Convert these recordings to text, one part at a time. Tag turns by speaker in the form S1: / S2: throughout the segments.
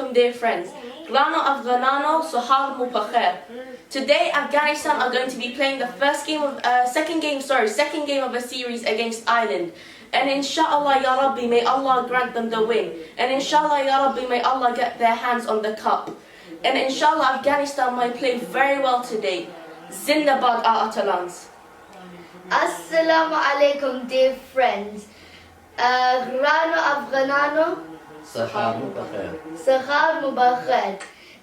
S1: alaikum, dear friends. Grano Afghanano, Sohal Mupakher. Today, Afghanistan are going to be playing the second game of a series against Ireland. And inshallah, Ya Rabbi, may Allah grant them the win. And inshallah, Ya Rabbi, may Allah get their hands on the cup. And inshallah, Afghanistan might play very well today. Zindabad our Atalans.
S2: Assalamu alaikum, dear friends. Grano Afghanano,
S3: Sahar Mubakher.
S2: Sahar Mubakher.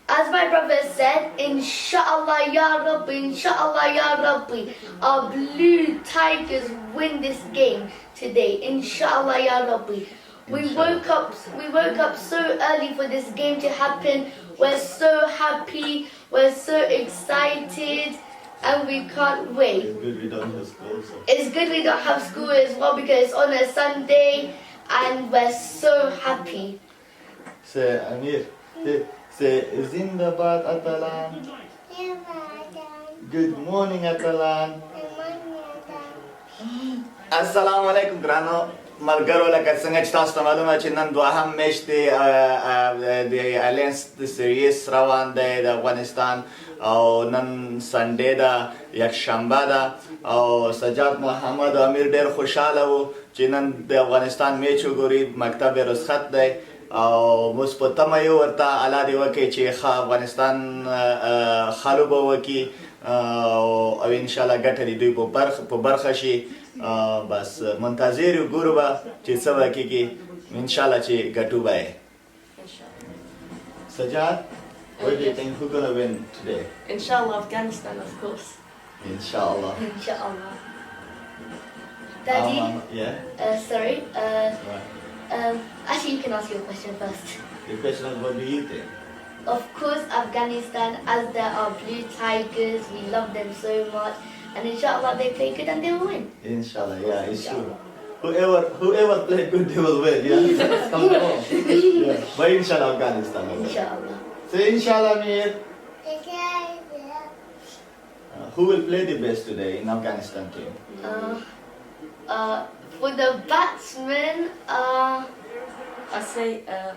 S2: As my brother said, Inshallah Ya Rabbi, our blue tigers win this game today. Inshallah Ya Rabbi. We woke up so early for this game to happen. We're so happy, we're so excited, and we can't wait.
S3: It's good we don't have school.
S2: It's good we don't have school as well because it's on a Sunday and we're so happy.
S3: Say, Amir, say, Zindabad Atalan. Good morning, Atalan. Assalamu alaikum, Grano. ملګرو لکه څنګه چې تاسو ته معلومه چې نن دوهم میچ دی د الینس د سیریز روان دی د افغانستان او نن سنډې ده یکشنبه ده او سجاد محمد امیر ډېر خوشحاله و چې نن د افغانستان میچ وګوري مکتب رخصت دی او موږ په تمه یو ورته الله دې وکړي چې ښه افغانستان ښه لوبه وکړي او انشاءالله ګټه دې دوی په برخه شي بس منتظر یو ګورو به چې څه به کېږي انشاءالله چې ګټو به یې سجاد what do you think who's gonna win today
S1: Inshallah, Afghanistan, of course.
S3: Inshallah.
S2: Inshallah. Daddy?
S3: Yeah?
S2: Sorry.
S3: Right.
S2: Actually, you can ask your question first.
S3: The question is what do you think?
S2: Of course, Afghanistan, as there are blue tigers, we love them so much. And inshallah, they play good and they will win.
S3: Inshallah, yeah, it's true. Whoever play good, they will win, yeah? Come on. Yeah. But inshallah, Afghanistan will win.
S2: Inshallah.
S3: Say inshallah, Mir. Who will play the best today in Afghanistan team?
S2: For the batsmen,
S1: I say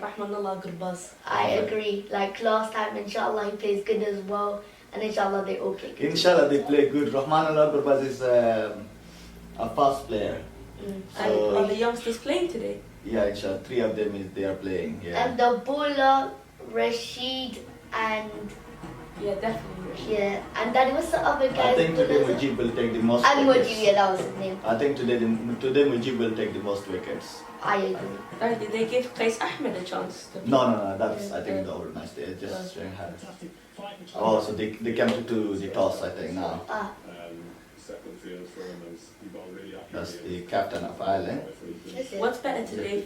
S1: Rahmanullah Gurbaz.
S2: I agree. Like last time, inshallah, he plays good as well. And inshallah, they all play good.
S3: Inshallah, they play good. Rahmanullah Gurbaz is a fast player.
S1: And are the youngsters playing today?
S3: Yeah, inshallah, 3 of them they are playing. Yeah.
S2: And the bowler, Rashid, and
S1: Yeah, definitely.
S2: yeah, and then what's the other guy?
S3: I think today Mujib will take the most
S2: And
S3: wickets.
S2: Mujib, yeah, that was his name.
S3: I think today Mujib will take the most wickets.
S2: I agree.
S1: Did they give Qais Ahmed a chance?
S3: No, that's I think the old match. They just showing hands. Oh, so they came to do the toss, I think now. That's the captain of Ireland.
S1: What's better today,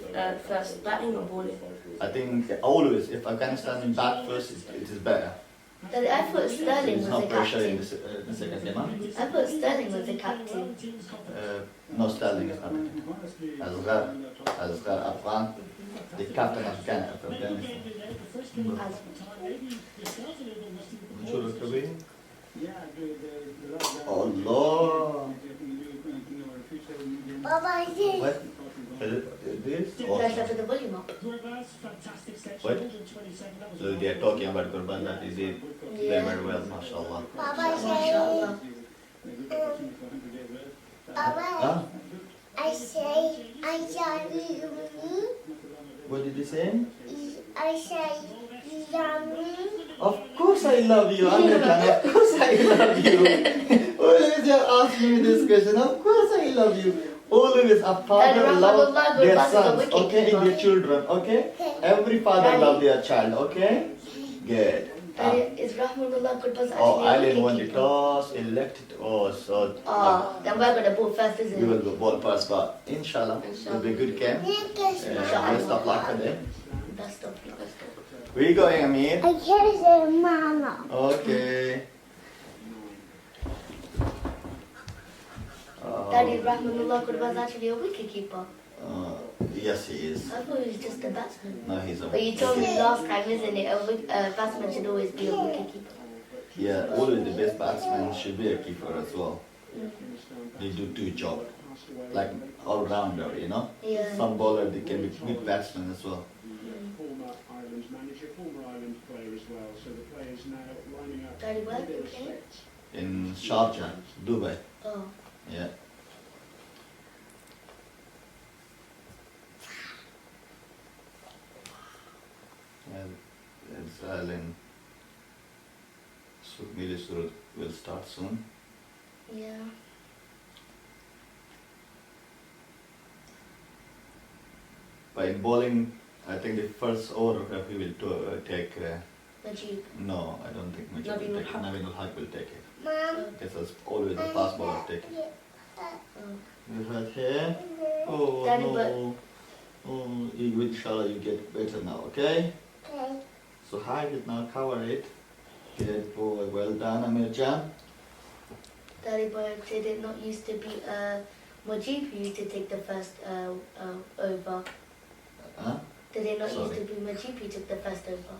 S1: first, batting or bowling?
S3: I think always, if Afghanistan bat first, it is better.
S2: I thought Sterling
S3: There's
S2: was
S3: no
S2: the
S3: pressure in
S2: captain.
S3: the second game. Huh?
S2: I thought Sterling was the captain.
S3: No, Sterling is not. Asghar Afghan, the captain of Afghanistan. Allah. What? This?
S2: Press up to the volume up.
S3: What? So they are talking about Qurban, that is it. They very well, mashallah.
S2: Mashallah.
S3: Huh?
S4: I say, I love you.
S3: What did you say?
S4: I say, love me.
S3: Of course I love you, American. Of course I love you. Always you ask me this question. Of course I love you. Always a father loves their sons, okay, and their children, okay? Every father loves their child, okay? Good.
S2: Is Rahmanullah Gurbaz actually
S3: Oh,
S2: a
S3: Ireland won the
S2: wicketkeeper?
S3: toss, elected. Oh, so
S2: Then we're going to ball first,
S3: we
S2: isn't
S3: will
S2: it?
S3: go ball first, but inshallah, it will be a good game. Best of luck today.
S2: Best of luck.
S3: Where you going, Amir?
S4: I can't say mama.
S3: Okay.
S2: Daddy, Rahmanullah Gurbaz actually a wicketkeeper?
S3: Yes, he is.
S2: I thought he was just a batsman.
S3: No, he's a.
S2: But you told me last time, isn't it? A batsman should always be a wicketkeeper.
S3: Yeah, always the best batsman should be a keeper as well. They do 2 jobs, like all rounder,
S2: Yeah.
S3: Some bowler they can be good batsmen as well.
S2: Daddy, where are you playing?
S3: in Sharjah, Dubai.
S2: Oh.
S3: Yeah. And Israel and Middle East will start soon.
S2: Yeah.
S3: But in bowling, I think the first over he will take.
S2: Majid.
S3: No, I don't think Majid
S1: Naveen
S3: will
S1: ul
S3: take it.
S1: Haq.
S3: Naveen ul Haq will take it.
S4: Mom,
S3: Because it's always the fast bowler take it.
S2: Oh.
S3: You had here? Oh
S2: Daddy,
S3: no. Oh, inshallah you get better now, okay?
S4: okay.
S3: So hide it now, cover it. Good boy, well done, Amir Jan.
S2: Daddy, but did it not used to be Majid who used to take the first over?
S3: Huh?
S2: Did it not
S3: Sorry.
S2: used to be Majid who took the first over?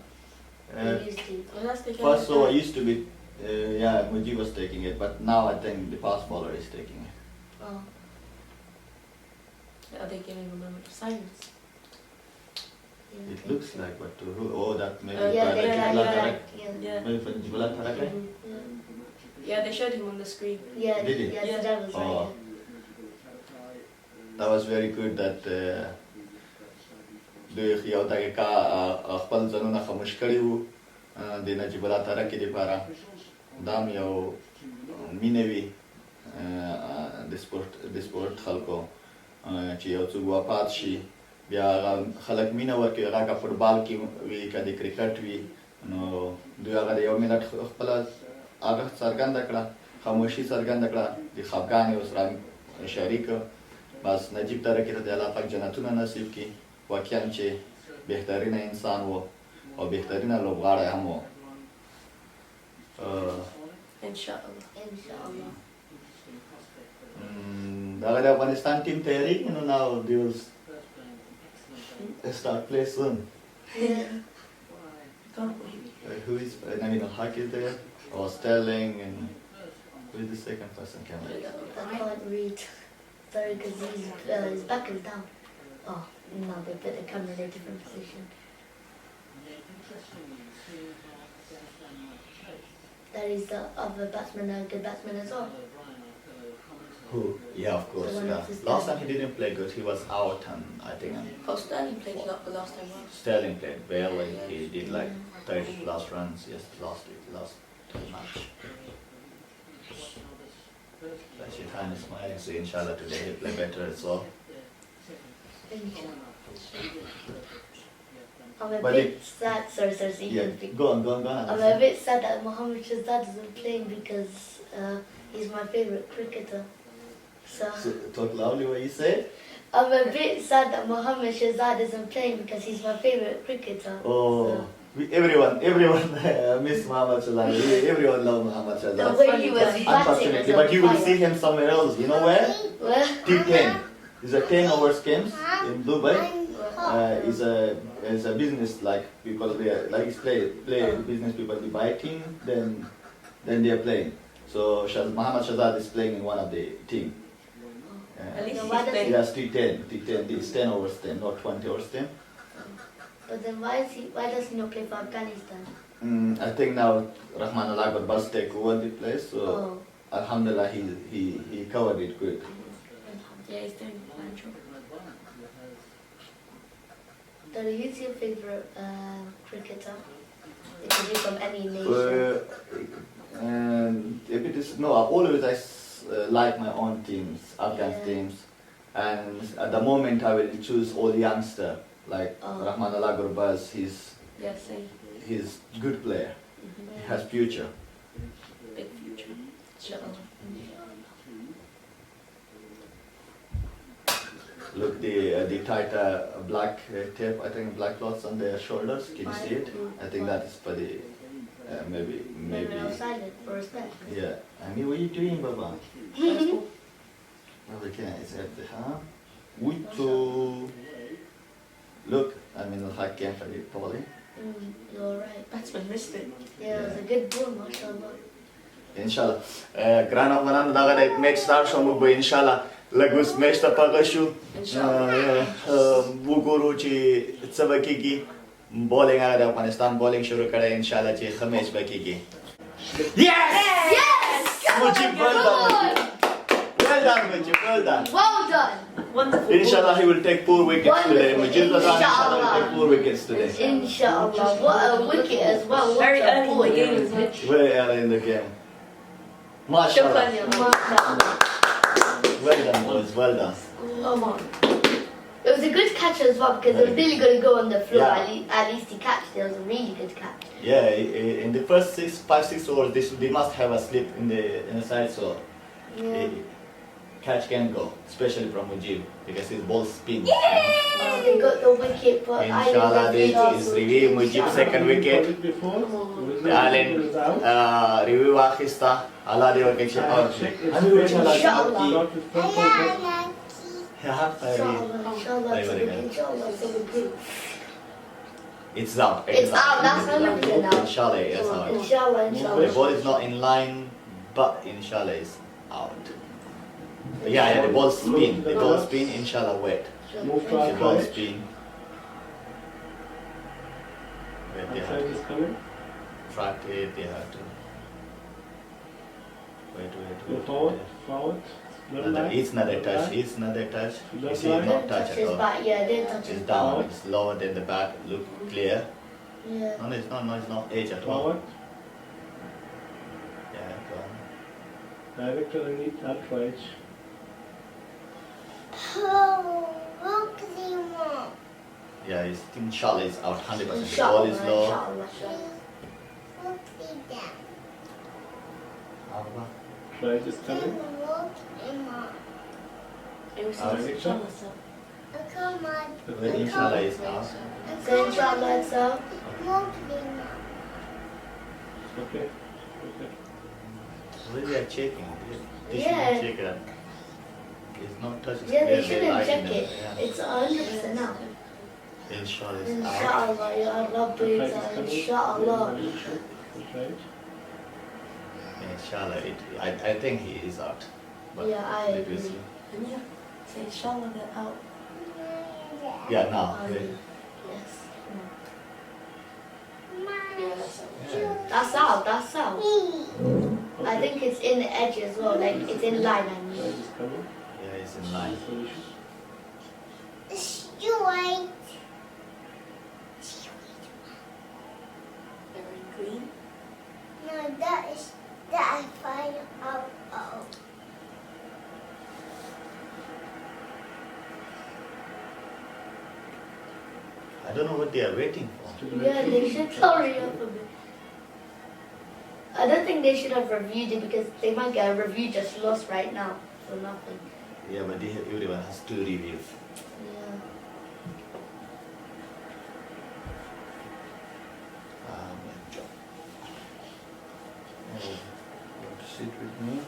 S3: Uh,
S2: He used to.
S1: Well, that's the
S3: first over used to be, yeah, Mujib was taking it, but now I think the fast bowler is taking it.
S2: Oh.
S1: Are they giving a moment of silence?
S2: Yeah,
S3: It looks like, but to who? Oh, that maybe
S2: Yeah,
S3: for
S2: they
S3: the
S2: like,
S3: Jibla
S2: yeah,
S3: Tarak.
S2: yeah.
S1: Yeah.
S3: Maybe for the Jibla Tarak, eh?
S2: Mhm,
S1: Yeah, they showed him on the screen.
S2: yeah.
S3: Did he?
S2: Yeah,
S1: Yeah.
S2: so that was
S3: Oh.
S2: right.
S3: That was very good that دوی یو دقیقه خپل ځانونه خاموش کړي وو د نجیب الله ترکي دپاره دا هم یو مینه وي د سپورټ خلکو چې یو څوک وفات شي بیا هغه خلک مینه ورکوي هغه که فوټبال کې وي که د کرکټ وي نو دوی هغه د یو منټ خپله هغه څرګنده کړه خاموشي څرګنده کړه د خفګان یې ورسره شریک بس نجیب ترکي ته د الله پاک جنتونه نصیب کړي واقعا چې بهترینه انسان و او بهترینه لوبغاړی هم و
S1: Inshallah.
S2: Inshallah.
S3: دغه د افغانستان ټیم تیاری نو now they will start play soon.
S2: Yeah.
S1: Can't wait.
S3: Who is Naveen ul Haq is there or Sterling and who is the second person? Can I?
S2: I can't read. Sorry, because his back is down. Oh, no, they put the camera in a different position. That is the other batsman, a good batsman as well.
S3: Who? Yeah, of course.
S2: The one
S3: Yeah.
S2: next to
S3: Last
S2: Sterling.
S3: time he didn't play good. He was out, and I think
S1: Oh, Sterling played a lot the last time round.
S3: Sterling played barely. He did like 30 plus runs. Yes, last match. Rashid Khan is smiling, so inshallah today he'll play better as well.
S2: I'm a
S3: But
S2: bit sad. Sorry, so you
S3: Yeah,
S2: can speak.
S3: go on.
S2: I'm a bit sad that Mohammed Shahzad isn't playing because he's my favourite cricketer. So
S3: Talk loudly what you said.
S2: I'm a bit sad that Mohammed Shahzad isn't playing because he's my favourite cricketer.
S3: Oh,
S2: So,
S3: everyone miss Muhammad Shahzad. Everyone love Muhammad
S2: the
S3: Shahzad.
S2: way he was batting was
S3: Unfortunately,
S2: on
S3: but you will
S2: fire.
S3: see him somewhere else. You know where?
S2: Where?
S3: T10. It's a 10 hours games in Dubai. It's a business like people there, like it's play business people they buy a team, then they are playing. So Muhammad Shahzad is playing in one of the team.
S1: At least
S2: So
S1: he's
S2: why does
S1: playing.
S2: he-
S3: Yes, T10. It's 10 hours 10, not 20 hours 10.
S2: But then why does he not play for Afghanistan?
S3: I think now Rahman Allah Bas take over the place, so
S2: Oh.
S3: Alhamdulillah he covered it good.
S1: Yeah, he's doing a fine job.
S2: Daddy, who's your favourite cricketer? It can be from any nation.
S3: And if it is no, I like my own teams, Afghan
S2: Yeah.
S3: teams, and at the moment I will choose all youngster like
S2: Oh.
S3: Rahman Allah Gurbaz.
S1: Yeah, same.
S3: He's good player. He has future.
S1: Big future. Inshallah.
S3: Look the tight black tape. I think black cloths on their shoulders. Can you see it? I think that is for the maybe.
S2: Maybe I was silent for respect.
S3: Yeah. I mean, what are you doing, Baba?
S1: That's cool.
S3: Okay, is that the to look. I mean, the hack came for the volley.
S2: You're right.
S1: Batsman missed it.
S2: Yeah, it was a good ball, mashallah.
S3: Inshallah. Grand Afghanistan daga the match start شو مو inshallah. لګوس match ته پاګه شو.
S1: Inshallah.
S3: وګورو چې څه وکړي bowling هغه د افغانستان bowling شروع کړی ان شاء الله چې ښه میچ به کیږي. Yes!
S2: Yes!
S3: Mujib, well done. Well done, Mujib, well done.
S2: Well done.
S1: Wonderful.
S3: Inshallah, he will take 4 wickets today.
S2: Wonderful.
S3: Mujib Hassan, inshallah, will
S2: Inshallah.
S3: take 4 wickets today.
S2: Inshallah. What a wicket as well. What
S1: Very
S2: a
S1: early in the
S2: boy.
S1: game, isn't it?
S3: Very early in the game. MashaAllah.
S1: Shukran, ya Allah.
S2: Mashallah.
S3: Well done, boys. Well done.
S1: Come on.
S2: It was a good catch as well because it was really going to go on the floor.
S3: Yeah.
S2: At least he catched it. It was a really good catch.
S3: Yeah, in the first 5-6 overs, they must have a slip in the side, so catch can go, especially from Mujib because his ball spins.
S2: They got the wicket, but
S3: Inshallah, this is review Mujib second wicket. Allen review Akhista. Allah they will get you out.
S2: Inshallah.
S3: Inshallah.
S2: Inshallah. So good.
S3: It's out.
S2: It's out. That's how look at it now.
S3: Inshallah, it's out.
S2: Inshallah.
S3: The
S2: Inshallah.
S3: ball is not in line, but inshallah is out. Yeah, the ball spin. The ball spin, inshallah wait.
S5: Move to
S3: The
S5: our
S3: ball
S5: right.
S3: spin. Wait, they have
S5: Outside is coming.
S3: to track it, they have to. Wait.
S5: Go forward. Forward. Little line.
S3: It's not a touch, it's not a touch. You see,
S5: Left
S3: not
S2: Didn't
S3: touch
S2: touch
S3: at
S2: his
S3: all.
S2: back. Yeah, didn't touch his
S3: It's
S2: back.
S3: down, it's lower than the back. Look clear.
S2: Yeah.
S3: No, it's not edge at all.
S5: Forward.
S3: Yeah, go on.
S5: Director underneath that right.
S3: Yeah, it's, inshallah it's out 100%. The ball
S2: Inshallah.
S3: is low.
S2: Inshallah.
S5: Right is coming.
S1: It was
S3: Ah,
S1: inshallah, sir.
S3: Well, inshallah is out.
S2: So inshallah it's out.
S5: Okay. Okay.
S3: Well, they are checking. They
S2: Yeah.
S3: shouldn't check that. It's not touching.
S2: Yeah, they
S3: They're
S2: shouldn't
S3: liking
S2: check it.
S3: Yeah.
S2: It's 100% out.
S3: Inshallah it's out.
S2: Inshallah, ya Rabbi,
S5: Right is coming.
S2: inshallah.
S5: Right.
S3: Inshallah, I think he is out. But
S2: Yeah, I
S3: let me
S2: agree.
S3: see.
S1: And yeah, so inshallah they're out.
S3: Yeah, now.
S2: I
S3: yeah.
S2: agree. Yes.
S1: Yeah, that's out.
S3: Yeah.
S2: That's out, that's out. I think it's in the edge as well, like it's in line, I
S5: Right
S2: mean.
S5: is coming.
S3: Yeah, it's in line.
S5: Solution.
S1: They're in green.
S3: I don't know what they are waiting for.
S5: To the
S2: Yeah,
S5: right.
S2: they should hurry up a bit. I don't think they should have reviewed it because they might get a review just lost right now for nothing.
S3: Yeah, but everyone has two reviews.
S2: Yeah.
S3: Sit with me.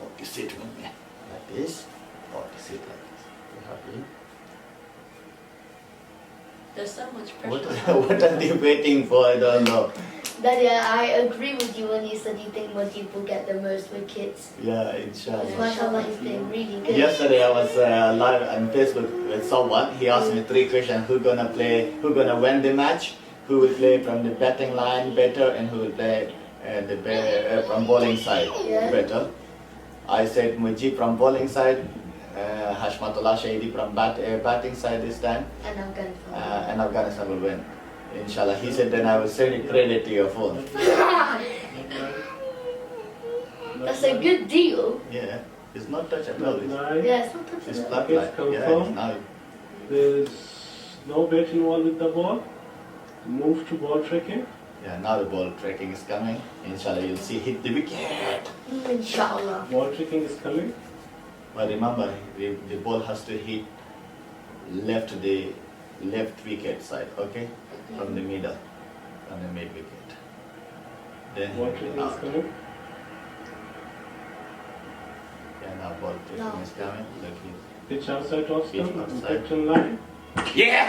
S3: Okay, sit with me. Like this. Okay, sit like this. You happy?
S1: There's so much
S3: What,
S1: pressure.
S3: what are they waiting for? I don't know.
S2: Daddy, I agree with you when you said you think Mujib will get the most wickets.
S3: Yeah, inshallah.
S2: Mashallah, he's doing really good.
S3: Yesterday I was live on Facebook with someone. He asked me 3 questions: who gonna play, who gonna win the match, who will play from the batting line better, and who will play from bowling side
S2: Yeah.
S3: better. I said Mujib from bowling side, Hashmatullah Shahidi from batting side this time,
S2: And I'm going for
S3: and Afghanistan will win. Inshallah. He said then I will send it credit to your phone.
S2: That's a good deal.
S3: Yeah, it's not touch at all. It's,
S5: Nine.
S2: Yeah, it's not
S3: it's
S2: touching it.
S3: flat
S5: It's
S3: line. Yeah,
S5: confirmed.
S3: it's now.
S5: There's no bet involved with the ball. Move to ball tracking.
S3: Yeah, now the ball tracking is coming. Inshallah, you'll see hit the wicket.
S2: Inshallah.
S5: Ball tracking is coming.
S3: But remember, the ball has to hit the left wicket side, okay? From the middle, from the mid wicket. Then
S5: Ball
S3: hit
S5: tracking
S3: it
S5: is
S3: out.
S5: coming.
S3: Yeah, now ball tracking
S2: No.
S3: is coming. Look here.
S5: Pitch outside off
S3: Pitch
S5: stump.
S3: outside.
S5: Impact in line.
S3: Yeah!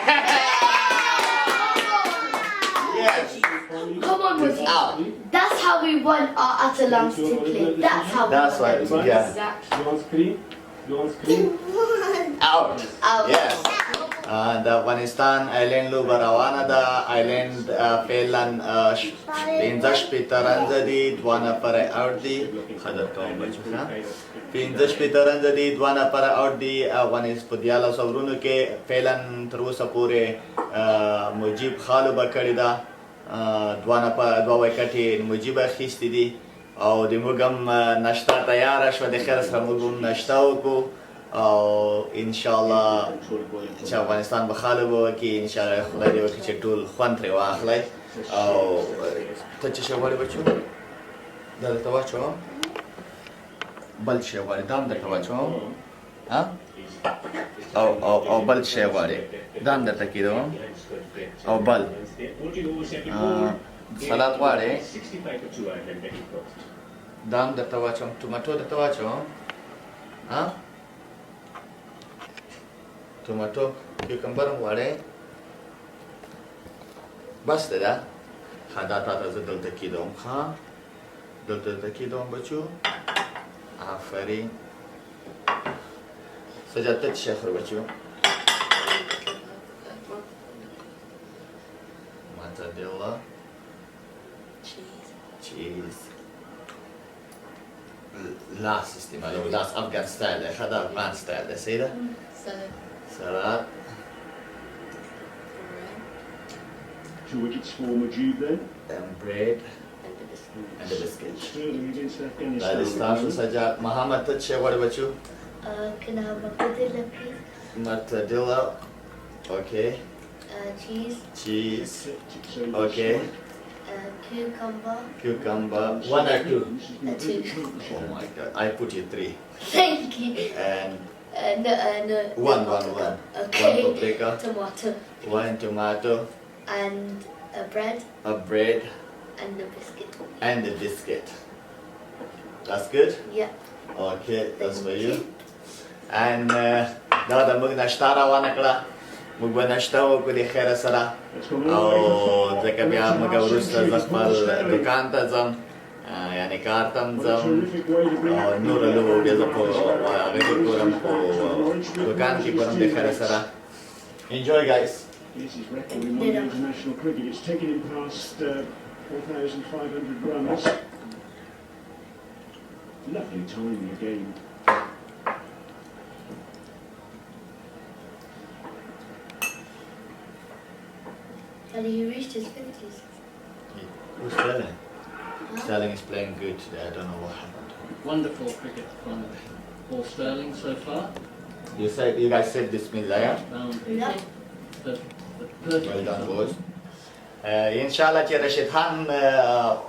S3: Yes!
S2: Come on,
S3: It's
S2: Mujib.
S3: out.
S2: That's how we want our Atalans to play. That's how
S3: That's
S2: we want
S3: why,
S2: them.
S3: yeah.
S1: Exactly.
S5: Go on screen. Go on screen.
S3: Out!
S2: Out.
S3: Yes! د افغانستان ایرلینډ لوبه روانه ده. ایرلینډ فعلا 15 رنزه دي، 2 نفره اوټ دي. خدر کوم بچو ښه 15 رنزه دي، 2 نفره اوټ دي. افغانستان په 14 اورونو کې فعلا تر اوسه پورې مجیب ښه لوبه کړې ده. 2 وکټې مجیب اخیستې دي او د موږ هم ناشته تیاره شوه. د خیر سره موږ هم ناشته وکړو او انشاءالله چې افغانستان به ښه لوبه وکړي. انشاءالله خدای دې وکړي چې ټول خوند ترې واخلی. او ته څه شی غواړې بچو؟ دا درته واچوم؟ بل شی غواړې؟ دا هم درته واچوم؟ او بل شی غواړې؟ دا هم درته کېدوم او بل سلاد غواړې؟ دا هم درته واچوم؟ ټوماټو درته واچوم؟ ټوماټو کیوکمبر هم غواړې؟ بس دی دا؟ ښه دا تا ته زه دلته کېدوم. ښه دلته درته کېدوم بچو. آفرین. سجاد ته څه شی خورې بچو؟ موتزارلا چیز لاس استعمالوي. لاس افغان ستایل دی. ښه دا افغان ستایل دی. صحیح ده؟ سلاد.
S5: 2 wickets for Mujib then.
S3: And bread and a biscuit.
S5: Sterling against
S3: دا
S5: Afghanistan.
S3: د ستاسو سجاد. محمد ته څه شی غواړې بچو؟
S2: Can I have mortadella, please?
S3: Mortadella. Okay.
S2: Cheese,
S3: Cheese.
S5: So
S3: Okay.
S2: cucumber,
S3: Cucumber. 1 or 2?
S2: 2.
S3: Oh my god. I put you 3.
S2: Thank you.
S3: And
S2: No.
S3: 1.
S2: Okay.
S3: 1 paprika.
S2: Tomato
S3: 1 tomato.
S2: and bread
S3: A bread.
S2: and a biscuit.
S3: And a biscuit. That's good?
S2: Yeah.
S3: Okay. That's for you. And دا د موږ ناشته روانه کړه. موږ به ناشته وکړو د خیره سره او ځکه بیا موږ وروسته زه خپل دکان ته ځم، یعنې کار ته هم ځم او نوره لوبه بیا زه په هغه کې ګورم، په دکان کې ګورم د خیره سره. Enjoy guys.
S5: This is record in one international cricket. It's taken him past 4,500 runs. Lovely timing again.
S2: And he reached his 50s.
S3: Who's Sterling? Sterling is playing good today. I don't know what happened.
S6: Wonderful cricket from Paul Sterling so far.
S3: You guys said Bismillah, yeah?
S2: Yeah.
S6: The
S3: Well
S6: perfect
S3: done boys. انشاءالله چې رشید خان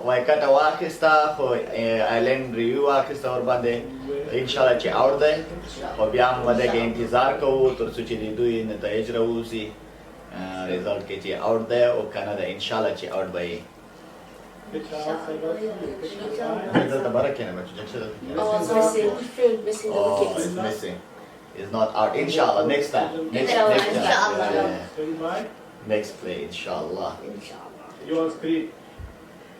S3: وایکټه واخیسته خو ایرلینډ ریویو واخیسته ورباندې انشاءالله چې اوټ دی، خو بیا هم د دې انتظار کوو تر څو چې د دوی نتایج راووځي ریزلټ کې چې اوټ دی او که نه دی. انشاءالله چې اوټ به یې. دلته بره کښېنه بچو.
S1: Oh, it's missing the
S3: Oh,
S1: wickets.
S3: it's missing. It's not out. Inshallah, next time. Next
S2: Inshallah.
S3: time. Next play, inshallah.
S5: Yours, Pete.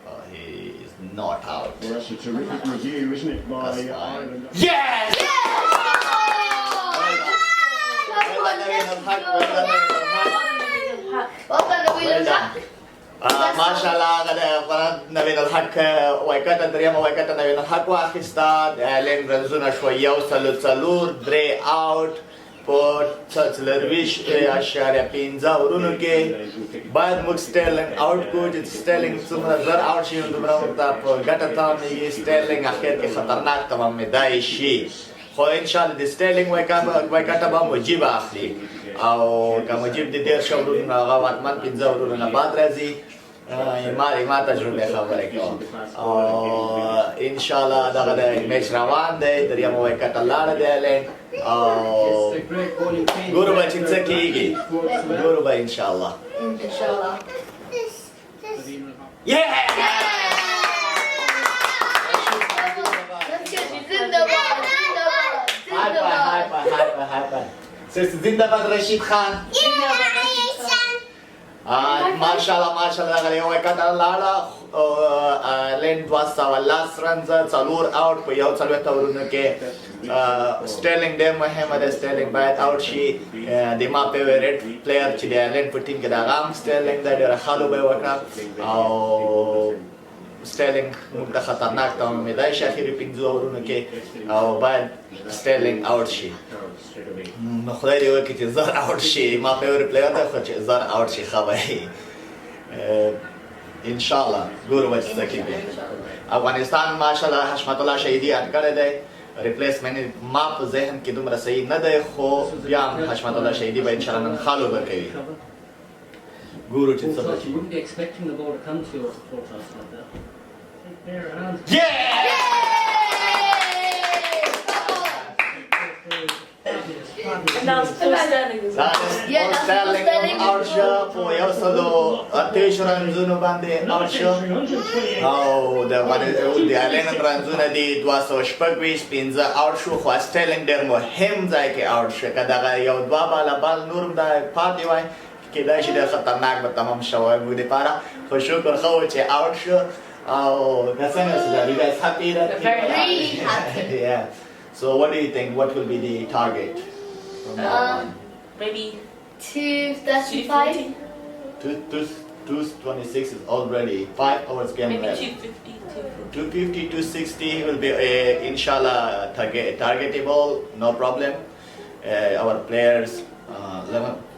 S3: Oh, he is not out.
S5: Well, that's a terrific review, isn't it, by
S3: That's fine.
S5: Ireland?
S3: Yes! Well done. ماشاءالله نوین الحق وایکټه دریمه وایکټه نوین الحق واخیسته. د ایرلینډ رنزونه شوه 104 3 آوټ په 4.5 اورونو کې. باید موږ سټرلینګ آوټ کړو چې سټرلینګ څومره زر آوټ شي نو دومره ورته په ګټه تمامېږي. سټرلینګ اخر کې خطرناک تمامېدای شي، خو انشاءالله د سټرلینګ وایکټه به مجیب اخلي او که مجیب د 10 اورونو هغه واکمن 15 اورونو نه بعد راځي. ما تجربه خبره کوم او انشاءالله دغه د میچ روان دی. دریمه وایکټه لاړه دی ایرلینډ او
S6: a great bowling team.
S3: ګورو به چې څه کېږي، ګورو به انشاءالله.
S2: Inshallah. زندباد
S3: زندباد رشید خان. ماشاءالله دغه یو وکټ لاړه ایرلینډ 210 رنز 4 آوټ په یو 40 اورونو کې سټرلینګ ډېر مهمه ده سټرلینګ باید آوټ شي د ما فیورټ پلیئر چې د ایرلینډ په ټیم کې د هغه هم سټرلینګ ده ډېره ښه لوبه یې وکړه او سټرلینګ موږ ته خطرناک تمامېدای شي اخري 5 اورونو کې او باید سټرلینګ آوټ شي نو خدای دې وکړي چې زر آوټ شي ما فیورټ پلیئر ده خو چې زر آوټ شي ښه به انشاءالله ګورو به چې څه کېږي افغانستان ماشاءالله حشمت الله شهیدي اډ کړی دی ریپلیسمنټ ما په ذهن کې دومره صحیح نه دی خو بیا هم حشمت الله شهیدي به انشاءالله نن ښه لوبه کوي ګورو چې څه به
S6: You wouldn't be expecting the ball to come to your support us like that. Take their hands.
S1: And now it's full Sterling as well.
S3: سټرلینګ آوټ شو په یو سلو 28 رنزونو باندې آوټ شو او د ایرلینډ رنزونه دي 226 15 آوټ شو خو سټرلینګ ډېر مهم ځای کې آوټ شو که دغه یو دوه باله بال نور هم د پاتې وای کېدای شي ډېر خطرناک به تمام شوی وو دپاره خو شکر ښه و چې آوټ شو او که څنګه چې you guys happy that
S2: Really happy.
S3: yeah so what do you think what will be the target
S1: Maybe
S2: 235.
S3: 226 is already 5 hours game
S1: maybe
S3: left
S1: 250,
S3: 250 260 will be inshallah targetable no problem our players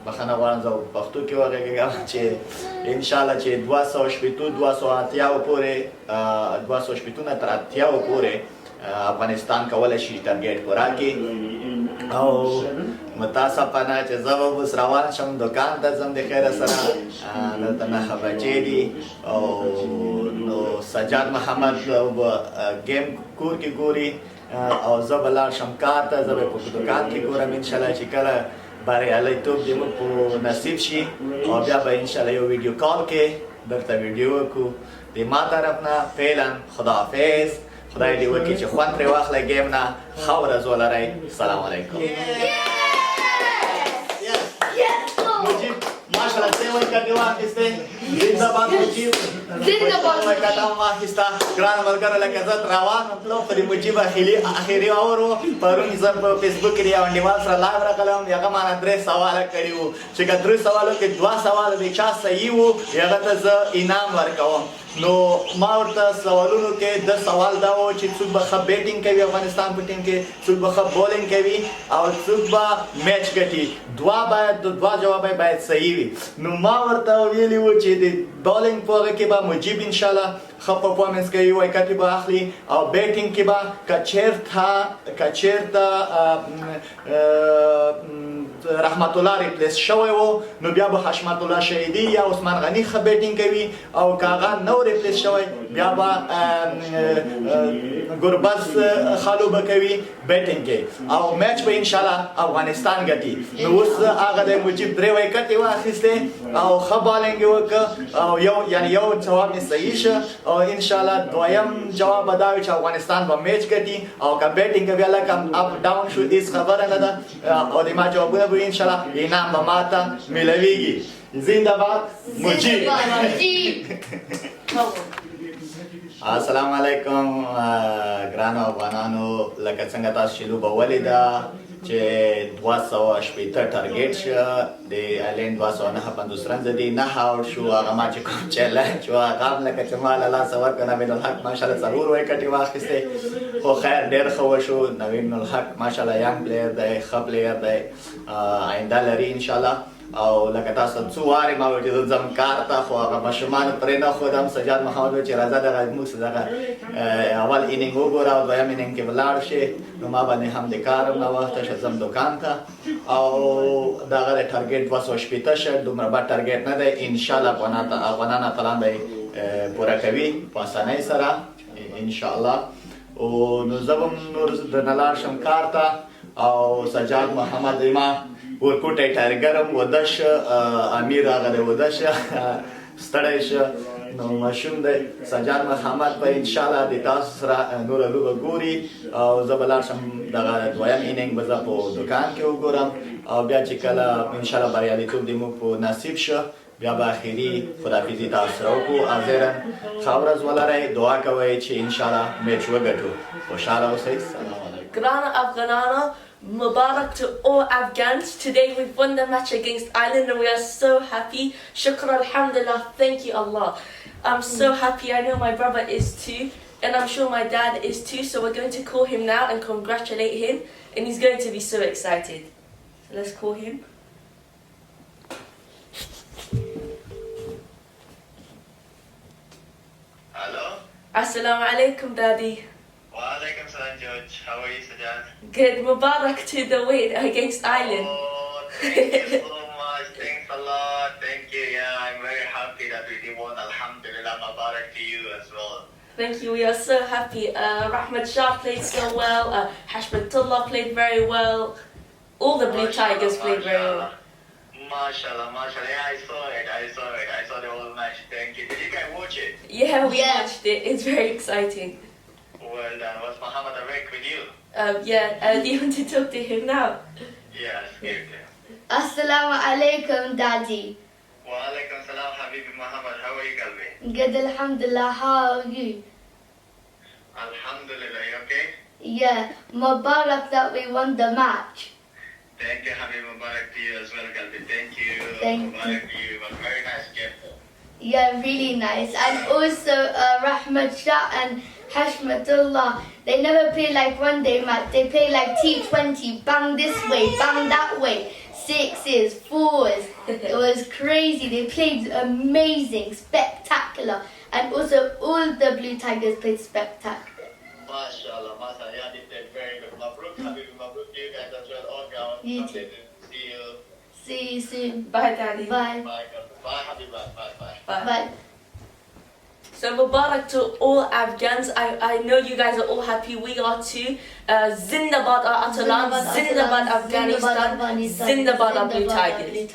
S3: بخنه غواړم زه پښتو کې وغږېږم چې انشاءالله چې 280 پورې 280 نه تر 80 پورې افغانستان کولی شي ټارګېټ پوره کړي او متاسفانه چې زه به اوس روان شم دوکان ته ځم د خیره سره دلته 9 بجې دي او نو سجاد محمد ګیم کور کې ګوري او زه به لاړ شم کار ته زه به په دوکان کې ګورم انشاءالله چې کله بریالیتوب دې موږ په نصیب شي او بیا به انشاءالله یو ویډیو کال کې درته ویډیو وکړو د ما طرف نه فعلا خداحافظ خدای دې وکړي چې خوند ترې واخلئ ګیم نه ښه ورځ ولرئ السلام علیکم مجیب ماشاءالله څه وکړې واخیستې زنده‌باد مجیب
S2: زنده‌باد
S3: وکړه هم واخیسته ګرانو ملګرو لکه زه روان وم خو د مجیب اخري اور و پرون زه په فیسبوک کې د یو انډیوال سره لایو راغلی وم هغه مانه 3 سواله کړي وو چې که 3 سوالو کې 2 سواله د چا صحیح وو هغه ته زه انعام ورکوم نو ما ورته سوالونو کې د سوال دا و چې څوک به ښه بیټینګ کوي افغانستان په ټیم کې څوک به ښه بولینګ کوي او څوک به میچ ګټي دوه جواب باید صحیح وي نو ما ورته ویلي وو چې د بولینګ په هغه کې به مجیب انشاءالله ښه پرفارمنس کوي وایکټې به اخلي او بیټینګ کې به که چېرته رحمت الله ریپلیس شوی وو نو بیا به حشمت الله شهیدي یا عثمان غني ښه بیټینګ کوي او که هغه نه و ریپلیس شوی بیا به ګربز ښه لوبه کوي بیټینګ کې او میچ به انشاءالله افغانستان ګټي نو اوس هغه د مجیب 3 وایکټې واخیستې او ښه بالینګ یې وکړه او یو جواب مې صحیح شه او انشاءالله دویم جواب به دا وي چې افغانستان به میچ ګټي او که بیټینګ کوي لکه اپ ډاون شو هېڅ خبره نه ده او د ما جوابونه به انشاءالله انعام به ماته میلویږي زنده‌باد مجیب السلام علیکم ګرانو افغانانو لکه څنګه تاسو چې لوبه ولیده چې 280 ټارګېټ شه د ایرلینډ 250 رنزه دي 9 آوټ شو هغه ما چې کوم چیلنج و هغه هم لکه چې ما له لاسه ورکړه نوین الحق ماشاءالله 4 وایکټې واخیستې خو خیر ډېر ښه وشو نوین الحق ماشاءالله ینګ پلیر دی ښه پلیر دی آینده لري انشاءالله او لکه تاسو څو وارې ما ویل چې زه ځم کار ته خو هغه ماشومانو پرې نه ښودم سجاد محمد ویل چې راځه دغه موږ دغه اول اینینګ وګوره او دویم اینینګ کې ولاړ شي نو ما باندې هم د کار هم ناوخته شه ځم دوکان ته او دغه د ټارګېټ 280 شه دومره بد ټارګېټ نه دی انشاءالله افغانان اتلان به یې پوره کوي په اسانۍ سره انشاءالله او نو زه به نور درنه لاړ شم کار ته او سجاد محمد ما ورکوټی ټایګرم وده شه امیر هغه دی وده شه ستړی شه نو ماشوم دی سجاد محمد به انشاءالله د تاسو سره نوره لوبه ګوري او زه به لاړ شم دغه دویم اینینګ به زه په دوکان کې وګورم او بیا چې کله انشاءالله بریالیتوب د موږ په نصیب شه بیا به اخیری خدافیزي تاسو سره وکړو اخیرا ښه ورځ ولرئ دعا کوئ چې انشاءالله میچ وګټو خوشحاله اوسئ سلام علیکم
S1: Grana Afghanano, Mubarak to all Afghans. Today we've won the match against Ireland and we are so happy. Shukr alhamdulillah, thank you Allah. I'm so happy, I know my brother is too, and I'm sure my dad is too, so we're going to call him now and congratulate him, and he's going to be so excited. So let's call him.
S3: Hello?
S1: Assalamu alaikum daddy.
S3: Walaikum salam George, how are you Sajjad?
S1: Good, Mubarak to the win against Ireland.
S3: Oh, thank you so much. Thanks a lot. Thank you. Yeah, I'm very happy that we won. Alhamdulillah. Mubarak to you as well.
S1: Thank you, we are so happy. Rahmat Shah played so well, Hashmatullah played very well, all the Blue Tigers played very well.
S3: MashaAllah, MashaAllah. Yeah, I saw it. I saw the whole match. Thank you. Did you guys watch it?
S1: Yeah, we watched it, it's very exciting.
S3: Well done. Was Muhammad awake with you?
S1: Do you want to talk to him now?
S3: Yes, good.
S2: Assalamu alaikum, Daddy.
S3: Walaikum salam, Habibi Muhammad. How are you, Kalbi?
S2: Good, alhamdulillah. How are you?
S3: Alhamdulillah. You okay?
S2: Yeah, Mubarak that we won the match.
S3: Thank you, Habib. Mubarak to you as well, Kalbi. Thank you.
S2: Thank
S3: Mubarak to you. It was a very nice game.
S2: Yeah, really nice. And also Rahmat Shah and Hashmatullah, they never play like one day match. They play like T20, bang this way, bang that way, sixes, fours. It was crazy. They played amazing, spectacular. And also all the Blue Tigers played spectacular.
S3: MashaAllah, MashaAllah. Yeah, they did very good. Mabruk, Habib. Mabruk to you guys as well. All down.
S2: You too.
S3: See you.
S2: See you soon.
S1: Bye Daddy.
S2: Bye.
S3: Bye, Kalbi. Bye, Habib. Bye, bye.
S1: Bye.
S2: Bye.
S1: So Mubarak to all Afghans, I know you guys are all happy, we are too. Zindabad our Atalan, Zindabad Afghanistan, Zindabad our Blue Tigers.